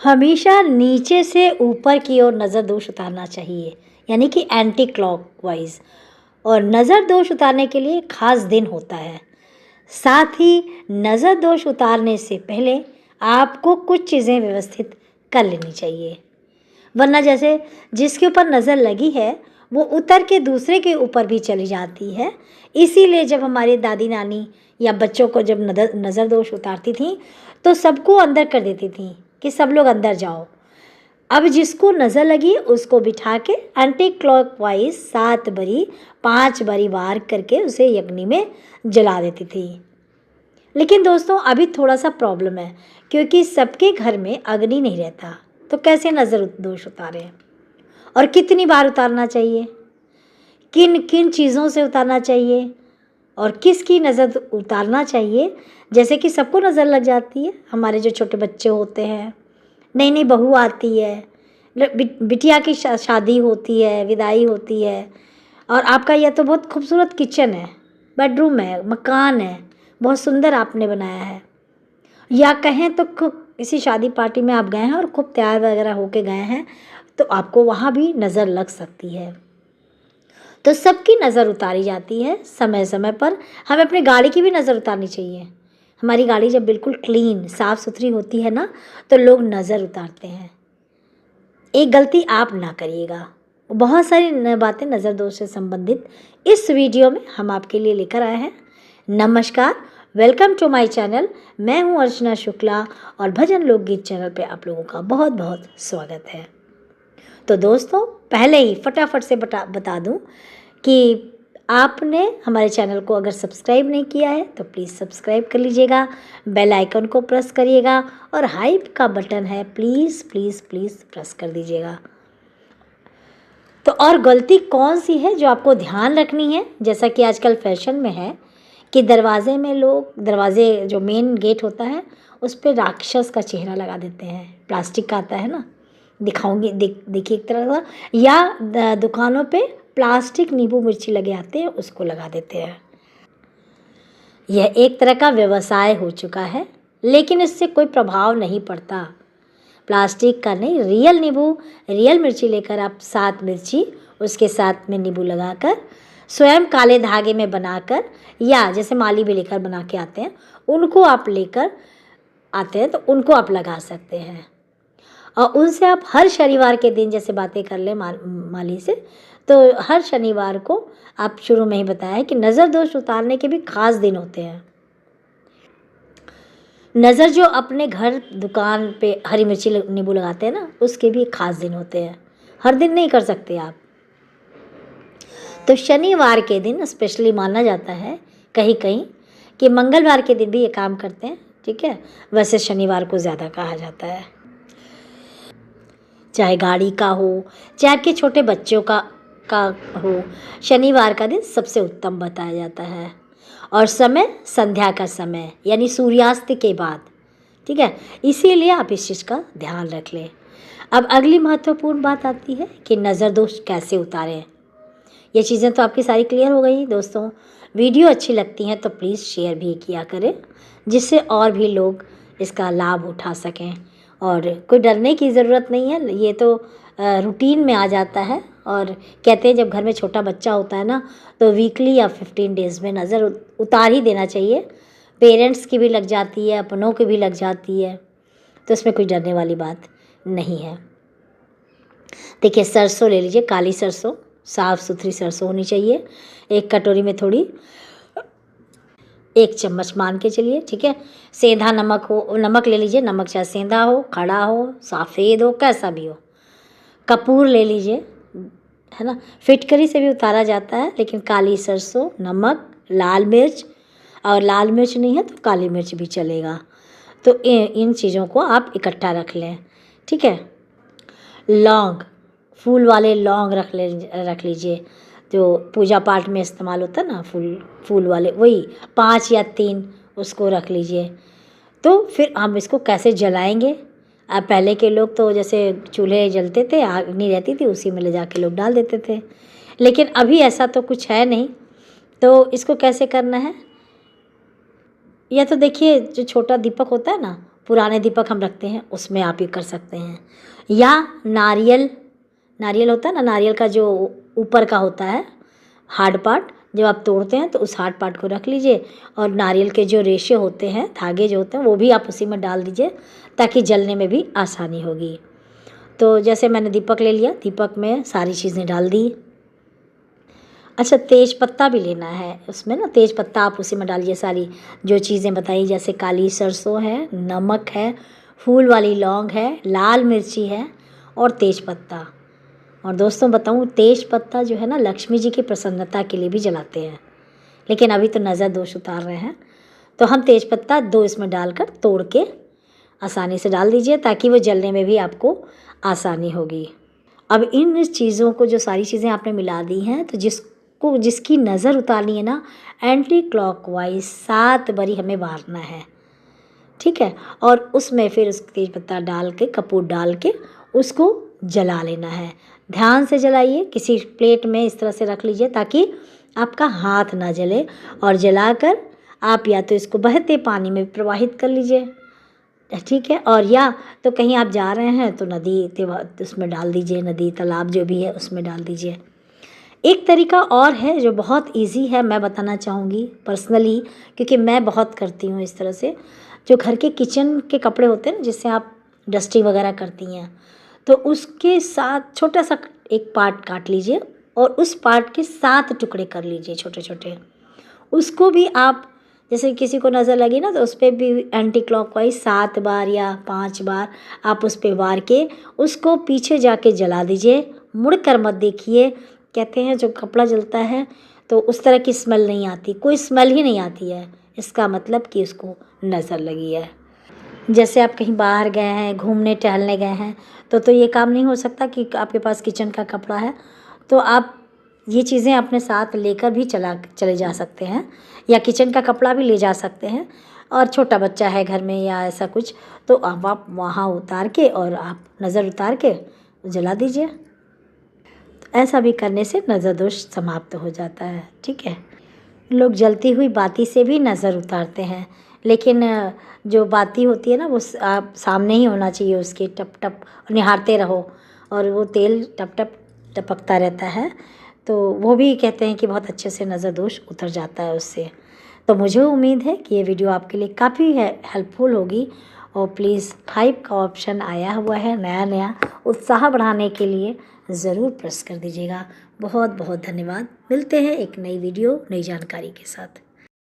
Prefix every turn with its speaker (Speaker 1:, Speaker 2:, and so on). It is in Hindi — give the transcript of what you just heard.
Speaker 1: हमेशा नीचे से ऊपर की ओर नज़र दोष उतारना चाहिए, यानी कि एंटी क्लॉकवाइज। और नज़र दोष उतारने के लिए खास दिन होता है। साथ ही नज़र दोष उतारने से पहले आपको कुछ चीज़ें व्यवस्थित कर लेनी चाहिए, वरना जैसे जिसके ऊपर नज़र लगी है वो उतर के दूसरे के ऊपर भी चली जाती है। इसीलिए जब हमारी दादी नानी या बच्चों को जब नज़र दोष उतारती थी तो सबको अंदर कर देती थी कि सब लोग अंदर जाओ। अब जिसको नज़र लगी उसको बिठा के एंटी क्लॉकवाइज 7 बारी 5 बारी वार करके उसे अग्नि में जला देती थी। लेकिन दोस्तों अभी थोड़ा सा प्रॉब्लम है, क्योंकि सबके घर में अग्नि नहीं रहता, तो कैसे नज़र दोष उतारें और कितनी बार उतारना चाहिए, किन किन चीज़ों से उतारना चाहिए और किसकी नज़र उतारना चाहिए। जैसे कि सबको नज़र लग जाती है, हमारे जो छोटे बच्चे होते हैं, नई नई बहू आती है, बिटिया की शादी होती है, विदाई होती है, और आपका यह तो बहुत खूबसूरत किचन है, बेडरूम है, मकान है, बहुत सुंदर आपने बनाया है, या कहें तो किसी शादी पार्टी में आप गए हैं और खूब तैयार वगैरह होके गए हैं, तो आपको वहाँ भी नज़र लग सकती है। तो सबकी नज़र उतारी जाती है समय समय पर। हमें अपनी गाड़ी की भी नज़र उतारनी चाहिए। हमारी गाड़ी जब बिल्कुल क्लीन साफ़ सुथरी होती है ना, तो लोग नज़र उतारते हैं। एक गलती आप ना करिएगा। बहुत सारी बातें नज़र दोष से संबंधित इस वीडियो में हम आपके लिए लेकर आए हैं। नमस्कार, वेलकम टू माय चैनल। मैं हूं अर्चना शुक्ला और भजन लोकगीत चैनल पे आप लोगों का बहुत बहुत स्वागत है। तो दोस्तों पहले ही फटाफट से बता दूं कि आपने हमारे चैनल को अगर सब्सक्राइब नहीं किया है तो प्लीज़ सब्सक्राइब कर लीजिएगा, बेल आइकन को प्रेस करिएगा और हाइप का बटन है प्लीज़ प्लीज़ प्लीज़ प्रेस कर दीजिएगा। तो और गलती कौन सी है जो आपको ध्यान रखनी है, जैसा कि आजकल फैशन में है कि दरवाजे में लोग, दरवाजे जो मेन गेट होता है उस पर राक्षस का चेहरा लगा देते हैं। प्लास्टिक का आता है ना, दिखाऊंगी, देखिए एक तरह का, या दुकानों पे प्लास्टिक नींबू मिर्ची लगे आते हैं उसको लगा देते हैं। यह एक तरह का व्यवसाय हो चुका है, लेकिन इससे कोई प्रभाव नहीं पड़ता। प्लास्टिक का नहीं, रियल नींबू, रियल मिर्ची लेकर आप 7 मिर्ची उसके साथ में नींबू लगाकर स्वयं काले धागे में बनाकर, या जैसे माली भी लेकर बना के आते हैं, उनको आप लेकर आते हैं तो उनको आप लगा सकते हैं। और उनसे आप हर शनिवार के दिन जैसे बातें कर लें माली से, तो हर शनिवार को आप शुरू में ही बताया है कि नज़र दोष उतारने के भी खास दिन होते हैं। नज़र जो अपने घर दुकान पे हरी मिर्ची नींबू लगाते हैं ना, उसके भी खास दिन होते हैं, हर दिन नहीं कर सकते आप। तो शनिवार के दिन स्पेशली माना जाता है कहीं कहीं कि मंगलवार के दिन भी ये काम करते हैं, ठीक है। वैसे शनिवार को ज़्यादा कहा जाता है, चाहे गाड़ी का हो चाहे आपके छोटे बच्चों का हो, शनिवार का दिन सबसे उत्तम बताया जाता है। और समय संध्या का समय, यानी सूर्यास्त के बाद, ठीक है। इसीलिए आप इस चीज़ का ध्यान रख लें। अब अगली महत्वपूर्ण बात आती है कि नज़र दोष कैसे उतारें। ये चीज़ें तो आपकी सारी क्लियर हो गई दोस्तों। वीडियो अच्छी लगती हैं तो प्लीज़ शेयर भी किया करें, जिससे और भी लोग इसका लाभ उठा सकें। और कोई डरने की ज़रूरत नहीं है, ये तो रूटीन में आ जाता है। और कहते हैं जब घर में छोटा बच्चा होता है ना, तो वीकली या 15 डेज़ में नज़र उतार ही देना चाहिए। पेरेंट्स की भी लग जाती है, अपनों की भी लग जाती है, तो इसमें कोई डरने वाली बात नहीं है। देखिए, सरसों ले लीजिए, काली सरसों, साफ़ सुथरी सरसों होनी चाहिए। एक कटोरी में थोड़ी 1 चम्मच मान के चलिए, ठीक है। सेंधा नमक हो, नमक ले लीजिए, नमक चाहे सेंधा हो, खड़ा हो, सफ़ेद हो, कैसा भी हो। कपूर ले लीजिए, है ना। फिटकरी से भी उतारा जाता है, लेकिन काली सरसों, नमक, लाल मिर्च, और लाल मिर्च नहीं है तो काली मिर्च भी चलेगा। तो इन चीज़ों को आप इकट्ठा रख लें, ठीक है। लौंग, फूल वाले लौंग रख लीजिए, जो पूजा पाठ में इस्तेमाल होता है ना, फूल वाले, वही 5 या 3 उसको रख लीजिए। तो फिर हम इसको कैसे जलाएंगे। अब पहले के लोग तो जैसे चूल्हे जलते थे, आग नहीं रहती थी, उसी में ले जाके लोग डाल देते थे, लेकिन अभी ऐसा तो कुछ है नहीं। तो इसको कैसे करना है, या तो देखिए जो छोटा दीपक होता है ना, पुराने दीपक हम रखते हैं उसमें आप ये कर सकते हैं। या नारियल होता है ना, नारियल का जो ऊपर का होता है हार्ड पार्ट, जब आप तोड़ते हैं तो उस हार्ड पार्ट को रख लीजिए और नारियल के जो रेशे होते हैं, धागे जो होते हैं, वो भी आप उसी में डाल दीजिए ताकि जलने में भी आसानी होगी। तो जैसे मैंने दीपक ले लिया, दीपक में सारी चीज़ें डाल दी। अच्छा, तेज पत्ता भी लेना है उसमें ना, तेज पत्ता आप उसी में डालिए सारी जो चीज़ें बताई, जैसे काली सरसों है, नमक है, फूल वाली लौंग है, लाल मिर्ची है और तेज पत्ता। और दोस्तों बताऊँ, तेज पत्ता जो है ना लक्ष्मी जी की प्रसन्नता के लिए भी जलाते हैं, लेकिन अभी तो नज़र दोष उतार रहे हैं, तो हम तेज पत्ता 2 इसमें डालकर तोड़ के आसानी से डाल दीजिए ताकि वो जलने में भी आपको आसानी होगी। अब इन चीज़ों को, जो सारी चीज़ें आपने मिला दी हैं, तो जिसकी नज़र उतारनी है ना, एंटी क्लॉकवाइज 7 बारी हमें मारना है, ठीक है। और उसमें फिर उस तेज पत्ता डाल के, कपूर डाल के उसको जला लेना है। ध्यान से जलाइए, किसी प्लेट में इस तरह से रख लीजिए ताकि आपका हाथ ना जले, और जलाकर आप या तो इसको बहते पानी में प्रवाहित कर लीजिए, ठीक है। और या तो कहीं आप जा रहे हैं तो नदी उसमें डाल दीजिए, नदी तालाब जो भी है उसमें डाल दीजिए। एक तरीका और है जो बहुत इजी है, मैं बताना चाहूँगी पर्सनली, क्योंकि मैं बहुत करती हूँ इस तरह से। जो घर के किचन के कपड़े होते हैं ना, जिससे आप डस्टिंग वगैरह करती हैं, तो उसके साथ छोटा सा एक पार्ट काट लीजिए और उस पार्ट के 7 टुकड़े कर लीजिए छोटे छोटे। उसको भी आप, जैसे किसी को नज़र लगी ना, तो उस पर भी एंटी क्लॉकवाइज 7 बार या 5 बार आप उस पर वार के उसको पीछे जाके जला दीजिए। मुड़ कर मत देखिए। कहते हैं जो कपड़ा जलता है तो उस तरह की स्मेल नहीं आती, कोई स्मेल ही नहीं आती है, इसका मतलब कि उसको नज़र लगी है। जैसे आप कहीं बाहर गए हैं, घूमने टहलने गए हैं, तो ये काम नहीं हो सकता कि आपके पास किचन का कपड़ा है, तो आप ये चीज़ें अपने साथ लेकर भी चले जा सकते हैं, या किचन का कपड़ा भी ले जा सकते हैं। और छोटा बच्चा है घर में या ऐसा कुछ, तो आप वहाँ उतार के और आप नज़र उतार के जला दीजिए। ऐसा भी करने से नज़र दोष समाप्त हो जाता है, ठीक है। लोग जलती हुई बाती से भी नज़र उतारते हैं, लेकिन जो बाती होती है ना, वो आप सामने ही होना चाहिए उसके, टप टप निहारते रहो और वो तेल टप टप टपकता रहता है, तो वो भी कहते हैं कि बहुत अच्छे से नज़र दोष उतर जाता है उससे। तो मुझे उम्मीद है कि ये वीडियो आपके लिए काफ़ी हेल्पफुल होगी। और प्लीज़ 5 का ऑप्शन आया हुआ है नया उत्साह बढ़ाने के लिए, ज़रूर प्रेस कर दीजिएगा। बहुत बहुत धन्यवाद। मिलते हैं एक नई वीडियो, नई जानकारी के साथ।